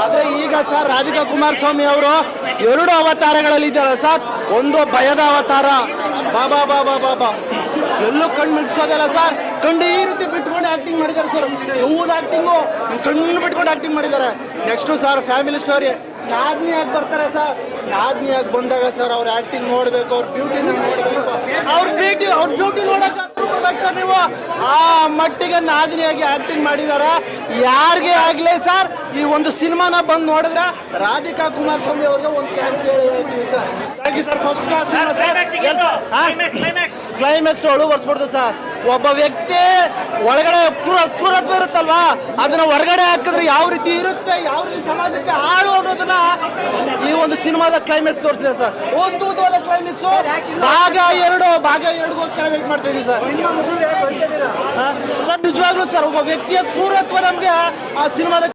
ಆದ್ರೆ ಈಗ ಸರ್ ರಾಧಿಕಾ ಕುಮಾರಸ್ವಾಮಿ ಅವರು 2 ಅವತಾರಗಳಲ್ಲಿ ಇದ್ದಾರೆ ಸರ್. ಒಂದು ಭಯದ ಅವತಾರ, ಬಾಬಾ ಬಾಬಾ ಬಾಬಾ ಎಲ್ಲೂ ಕಣ್ಣು ಮಿಡ್ಸೋದಲ್ಲ ಸರ್. ಕಣ್ಣು ಈ ರೀತಿ ಬಿಟ್ಕೊಂಡು ಆಕ್ಟಿಂಗ್ ಮಾಡಿದ್ದಾರೆ ಸರ್. ಯಾವ್ದು ಆಕ್ಟಿಂಗು ಕಣ್ಣು ಬಿಟ್ಕೊಂಡು ಆಕ್ಟಿಂಗ್ ಮಾಡಿದ್ದಾರೆ. ನೆಕ್ಸ್ಟು ಸರ್ ಫ್ಯಾಮಿಲಿ ಸ್ಟೋರಿ, ನಾದ್ನಿಯಾಗಿ ಬರ್ತಾರೆ ಸರ್. ನಾದ್ನಿಯಾಗಿ ಬಂದಾಗ ಸರ್ ಅವ್ರ ಆಕ್ಟಿಂಗ್ ನೋಡ್ಬೇಕು, ಅವ್ರ ಬ್ಯೂಟಿನ ನೋಡ್ಬೇಕು, ಅವ್ರ ಬ್ಯೂಟಿ ನೋಡಕ್ ಸರ್ ನೀವು. ಆ ಮಟ್ಟಿಗೆ ನಾದಿನಿಯಾಗಿ ಆಕ್ಟಿಂಗ್ ಮಾಡಿದ್ದಾರೆ. ಯಾರಿಗೆ ಆಗ್ಲೇ ಸರ್ ಈ ಒಂದು ಸಿನಿಮಾನ ಬಂದು ನೋಡಿದ್ರೆ ರಾಧಿಕಾ ಕುಮಾರಸ್ವಾಮಿ ಅವ್ರಿಗೆ ಒಂದು ಥ್ಯಾಂಕ್ಸ್ ಹೇಳ್ತೀವಿ sir. Thank you sir. First class climax ಒಳಗೆ ಬರ್ಸ್ಬಿಡ್ತು ಸರ್. ಒಬ್ಬ ವ್ಯಕ್ತಿ ಒಳಗಡೆ ಕ್ರೂರತ್ವ ಇರುತ್ತಲ್ವಾ, ಅದನ್ನ ಹೊರಗಡೆ ಹಾಕಿದ್ರೆ ಯಾವ ರೀತಿ ಇರುತ್ತೆ, ಯಾವ ರೀತಿ ಸಮಾಜಕ್ಕೆ ಆಳು ಅನ್ನೋದನ್ನ ಈ ಒಂದು ಸಿನಿಮಾದ ಕ್ಲೈಮ್ಯಾಕ್ಸ್ ತೋರಿಸಿದೆ ಸರ್. ಅದ್ಭುತವಾದ ಕ್ಲೈಮ್ಯಾಕ್ಸ್. ಭಾಗ 2ಗೋಸ್ಕರ ವೇಟ್ ಮಾಡ್ತಾ ಇದೀವಿ ಸರ್. ಸರ್ ನಿಜವಾಗ್ಲೂ ಸರ್ ಒಬ್ಬ ವ್ಯಕ್ತಿಯ ಕ್ರೂರತ್ವ ನಮ್ಗೆ ಆ ಸಿನಿಮಾದ